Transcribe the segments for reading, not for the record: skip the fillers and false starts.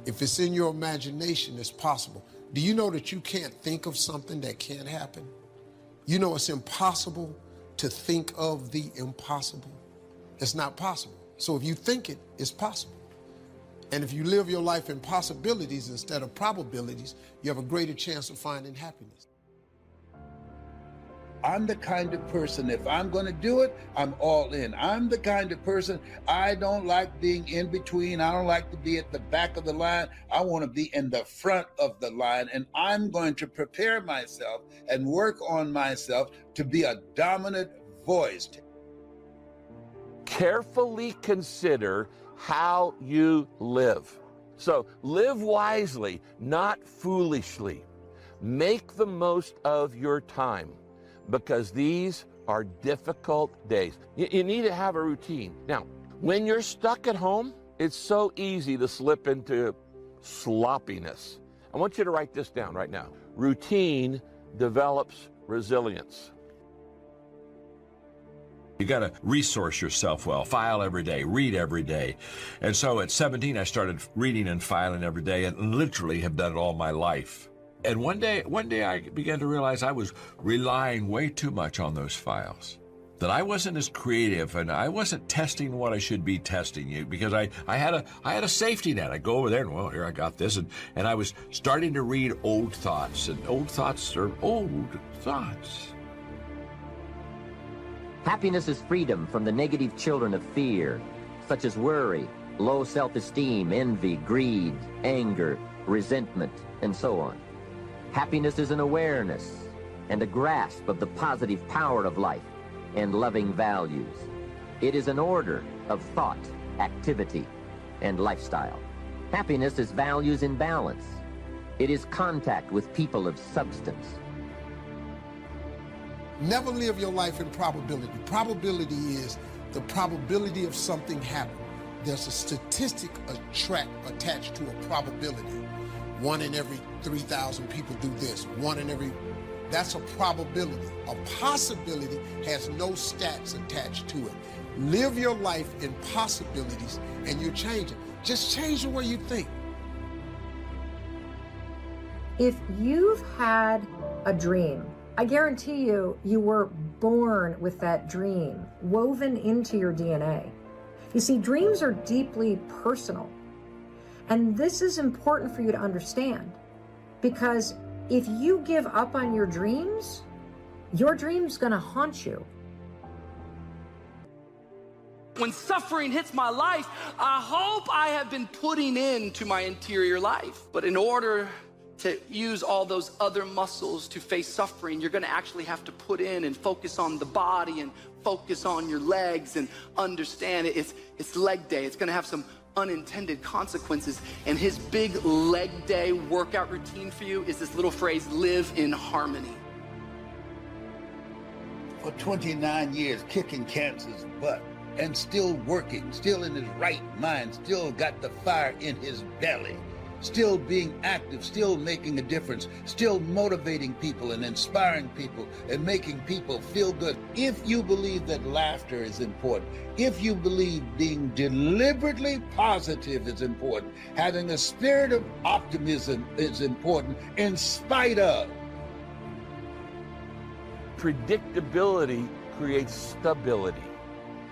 If it's in your imagination, it's possible. Do you know that you can't think of something that can't happen? You know it's impossible to think of the impossible. It's not possible. So if you think it, it's possible. And if you live your life in possibilities instead of probabilities, you have a greater chance of finding happiness. I'm the kind of person, if I'm going to do it, I'm all in. I'm the kind of person, I don't like being in between. I don't like to be at the back of the line. I want to be in the front of the line, and I'm going to prepare myself and work on myself to be a dominant voice. Carefully consider how you live. So live wisely, not foolishly. Make the most of your time, because these are difficult days. You need to have a routine. Now, when you're stuck at home, it's so easy to slip into sloppiness. I want you to write this down right now. Routine develops resilience. You got to resource yourself well, file every day, read every day. And so at 17, I started reading and filing every day, and literally have done it all my life. And one day I began to realize I was relying way too much on those files, that I wasn't as creative, and I wasn't testing what I should be testing, because I had a safety net. I go over there and, well, here I got this, and I was starting to read old thoughts, and old thoughts are old thoughts. Happiness is freedom from the negative children of fear, such as worry, low self-esteem, envy, greed, anger, resentment, and so on. Happiness is an awareness and a grasp of the positive power of life and loving values. It is an order of thought, activity, and lifestyle. Happiness is values in balance. It is contact with people of substance. Never live your life in probability. Probability is the probability of something happening. There's a statistic attached to a probability. 1 in every 3,000 people do this. That's a probability. A possibility has no stats attached to it. Live your life in possibilities and you're changing. Just change the way you think. If you've had a dream, I guarantee you were born with that dream woven into your DNA. You see, dreams are deeply personal. And this is important for you to understand, because if you give up on your dream's gonna haunt you. When suffering hits my life, I hope I have been putting into my interior life. But in order to use all those other muscles to face suffering, you're gonna actually have to put in and focus on the body and focus on your legs and understand it's leg day. It's gonna have some unintended consequences. And his big leg day workout routine for you is this little phrase, live in harmony. For 29 years, kicking cancer's butt and still working, still in his right mind, still got the fire in his belly, still being active, still making a difference, still motivating people and inspiring people and making people feel good. If you believe that laughter is important, if you believe being deliberately positive is important, having a spirit of optimism is important in spite of. Predictability creates stability.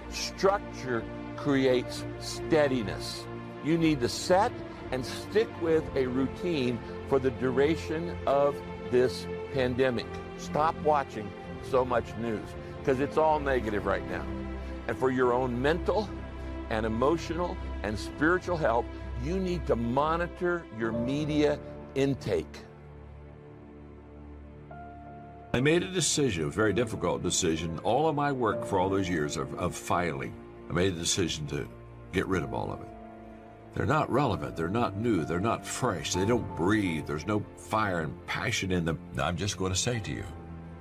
Structure creates steadiness. You need to set and stick with a routine for the duration of this pandemic. Stop watching so much news, because it's all negative right now. And for your own mental and emotional and spiritual health, you need to monitor your media intake. I made a decision, a very difficult decision, all of my work for all those years of filing. I made a decision to get rid of all of it. They're not relevant, they're not new, they're not fresh, they don't breathe, there's no fire and passion in them. I'm just going to say to you,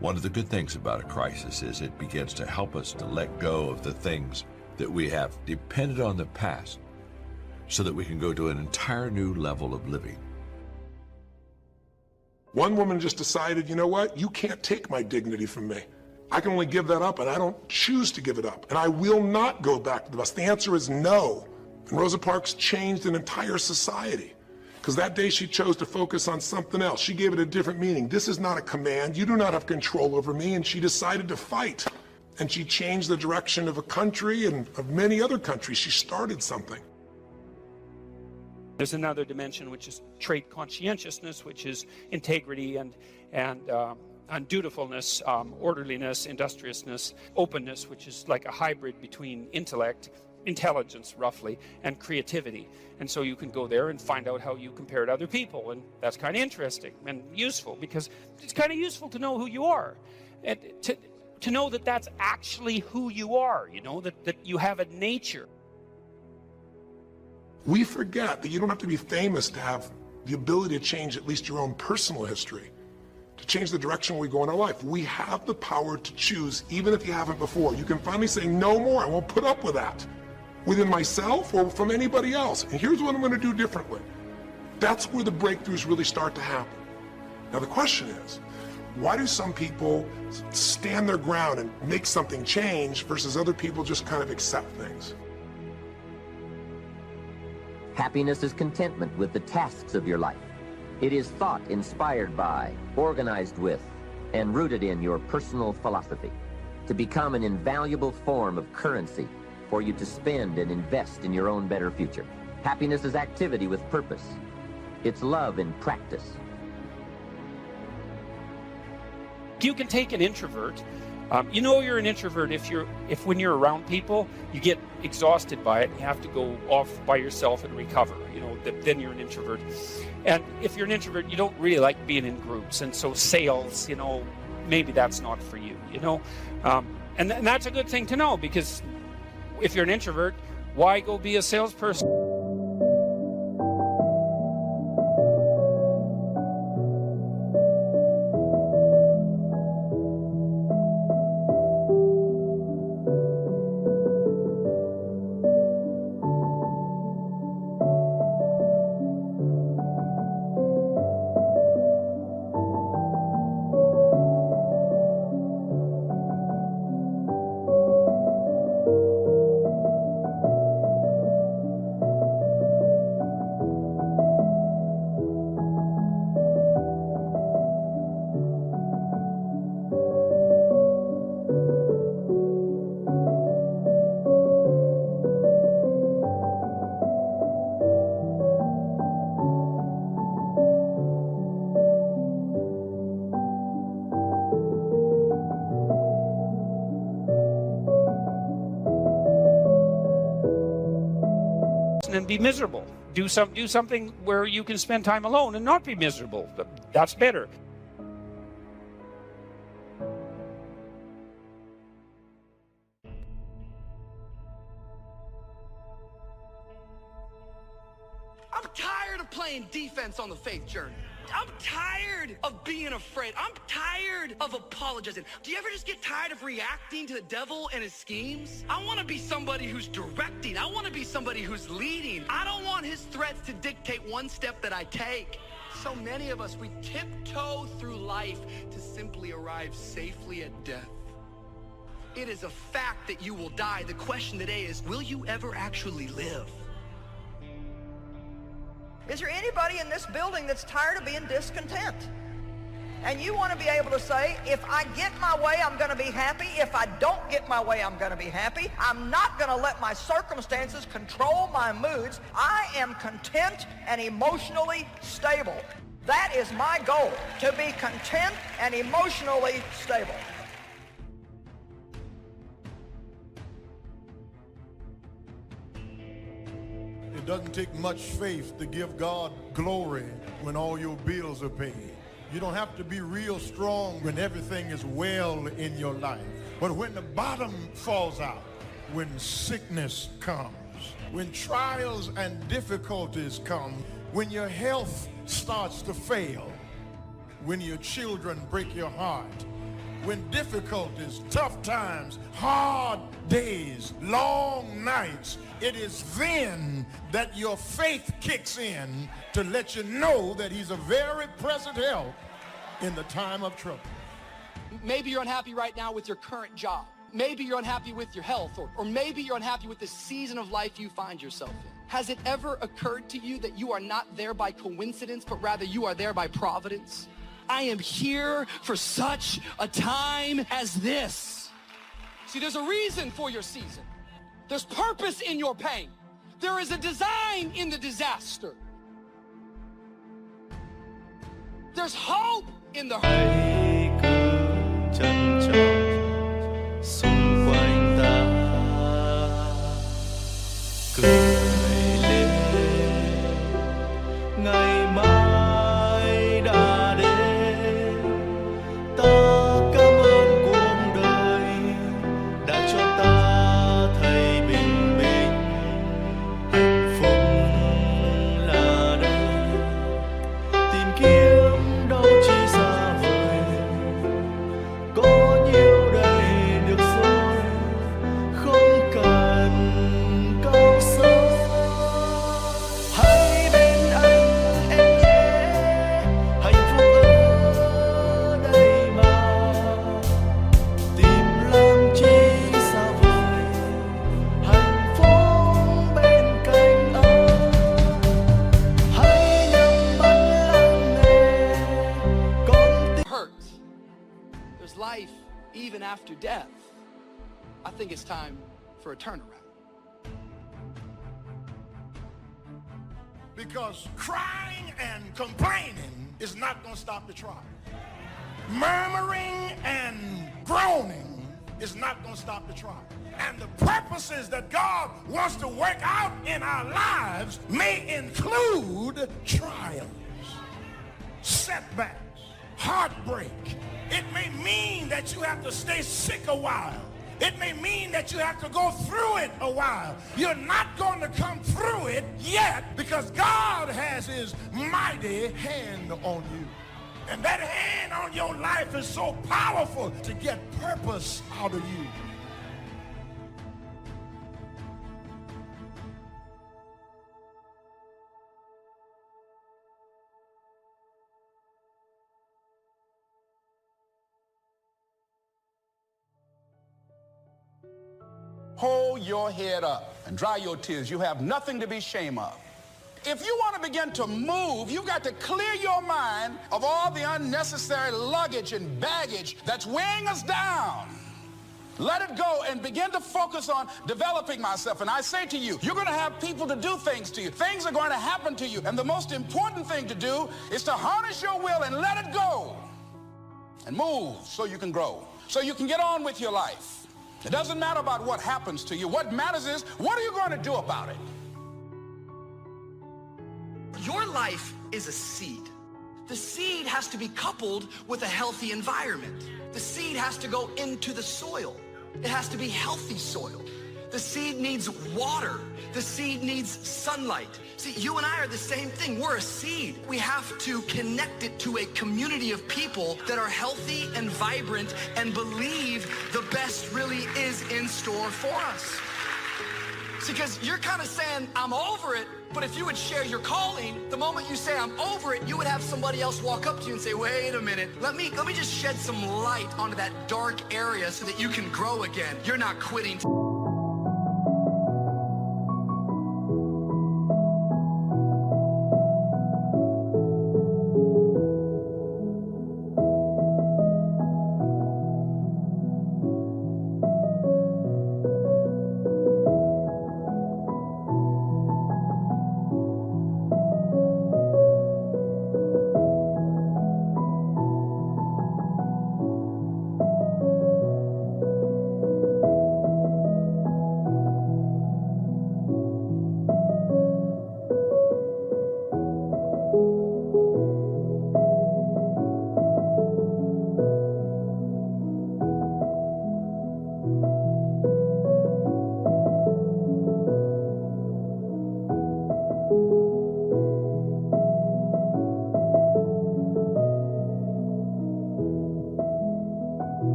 one of the good things about a crisis is it begins to help us to let go of the things that we have depended on the past so that we can go to an entire new level of living. One woman just decided, you know what, you can't take my dignity from me. I can only give that up, and I don't choose to give it up, and I will not go back to the bus. The answer is no. And Rosa Parks changed an entire society. because that day she chose to focus on something else. She gave it a different meaning. This is not a command. You do not have control over me. And she decided to fight. And she changed the direction of a country and of many other countries. She started something. There's another dimension, which is trait conscientiousness, which is integrity and dutifulness, orderliness, industriousness, openness, which is like a hybrid between intelligence roughly, and creativity. And so you can go there and find out how you compare to other people, and that's kind of interesting and useful, because it's kind of useful to know who you are, and to know that that's actually who you are, you know, that you have a nature. We forget that you don't have to be famous to have the ability to change at least your own personal history, to change the direction we go in our life. We have the power to choose, even if you haven't before. You can finally say, no more, I won't put up with that, within myself or from anybody else. And here's what I'm going to do differently. That's where the breakthroughs really start to happen. Now the question is, why do some people stand their ground and make something change versus other people just kind of accept things? Happiness is contentment with the tasks of your life. It is thought inspired by, organized with, and rooted in your personal philosophy, to become an invaluable form of currency for you to spend and invest in your own better future. Happiness is activity with purpose. It's love in practice. You can take an introvert. You know you're an introvert if when you're around people, you get exhausted by it and you have to go off by yourself and recover. You know, then you're an introvert. And if you're an introvert, you don't really like being in groups. And so sales, you know, maybe that's not for you, you know. And that's a good thing to know, because if you're an introvert, why go be a salesperson? And be miserable. Do something where you can spend time alone and not be miserable. That's better. I'm tired of playing defense on the faith journey. I'm tired of being afraid. I'm tired of apologizing. Do you ever just get tired of reacting to the devil and his schemes? I want to be somebody who's directing. I want to be somebody who's leading. I don't want his threats to dictate one step that I take. So many of us, we tiptoe through life to simply arrive safely at death. It is a fact that you will die. The question today is, will you ever actually live? Is there anybody in this building that's tired of being discontent? And you want to be able to say, if I get my way, I'm going to be happy. If I don't get my way, I'm going to be happy. I'm not going to let my circumstances control my moods. I am content and emotionally stable. That is my goal, to be content and emotionally stable. It doesn't take much faith to give God glory when all your bills are paid. You don't have to be real strong when everything is well in your life. But when the bottom falls out, when sickness comes, when trials and difficulties come, when your health starts to fail, when your children break your heart, when difficulties, tough times, hard days, long nights, it is then that your faith kicks in to let you know that he's a very present help in the time of trouble. Maybe you're unhappy right now with your current job. Maybe you're unhappy with your health, or maybe you're unhappy with the season of life you find yourself in. Has it ever occurred to you that you are not there by coincidence, but rather you are there by providence? I am here for such a time as this. See, there's a reason for your season. There's purpose in your pain. There is a design in the disaster. There's hope in the hurt. Trân trọng xung quanh ta cười lên ngày mai đã đến ta cảm ơn cuộc đời đã cho ta thấy bình minh hạnh phúc là đây tìm kiếm đâu chỉ xa vời có nhiều đây được rồi không cần cao sâu hãy bên anh em nhé hạnh phúc ở đây mà tìm làm chi xa vời hạnh phúc bên cạnh anh hãy nhắm mắt lắng nghe con tim Hurt. There's life even after death. I think it's time for a turnaround. Because crying and complaining is not going to stop the trial. Murmuring and groaning is not going to stop the trial. And the purposes that God wants to work out in our lives may include trials, setbacks, heartbreak. It may mean that you have to stay sick a while. It may mean that you have to go through it a while. You're not going to come through it yet because God has his mighty hand on you. And that hand on your life is so powerful to get purpose out of you. Hold your head up and dry your tears. You have nothing to be ashamed of. If you want to begin to move, you've got to clear your mind of all the unnecessary luggage and baggage that's weighing us down. Let it go and begin to focus on developing myself. And I say to you, you're going to have people to do things to you. Things are going to happen to you. And the most important thing to do is to harness your will and let it go. And move so you can grow, so you can get on with your life. It doesn't matter about what happens to you. What matters is, what are you going to do about it? Your life is a seed. The seed has to be coupled with a healthy environment. The seed has to go into the soil. It has to be healthy soil. The seed needs water. The seed needs sunlight. See, you and I are the same thing. We're a seed. We have to connect it to a community of people that are healthy and vibrant and believe the best really is in store for us. See, because you're kind of saying, I'm over it, but if you would share your calling, the moment you say, I'm over it, you would have somebody else walk up to you and say, wait a minute, let me just shed some light onto that dark area so that you can grow again. You're not quitting.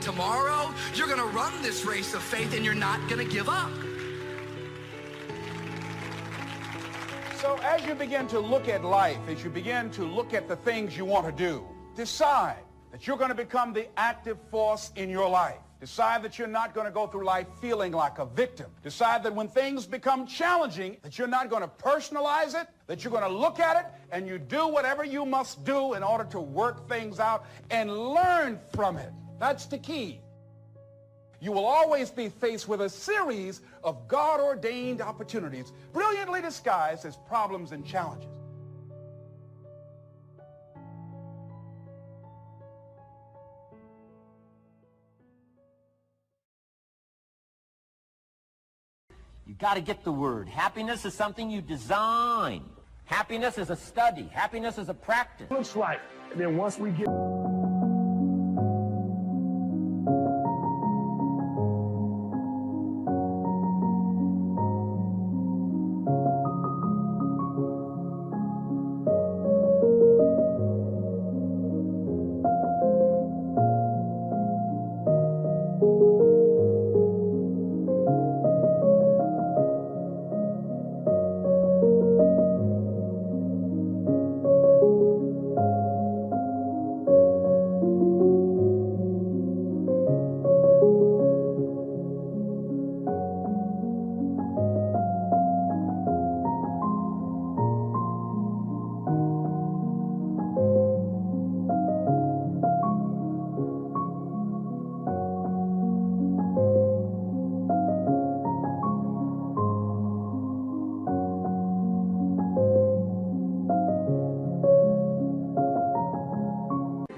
Tomorrow, you're going to run this race of faith and you're not going to give up. So as you begin to look at life, as you begin to look at the things you want to do, Decide that you're going to become the active force in your life. Decide that you're not going to go through life feeling like a victim. Decide that when things become challenging, that you're not going to personalize it, that you're going to look at it, and you do whatever you must do in order to work things out and learn from it. That's the key. You will always be faced with a series of God-ordained opportunities, brilliantly disguised as problems and challenges. You got to get the word. Happiness is something you design. Happiness is a study. Happiness is a practice. Looks like. And then once we get...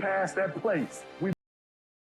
Past that place. We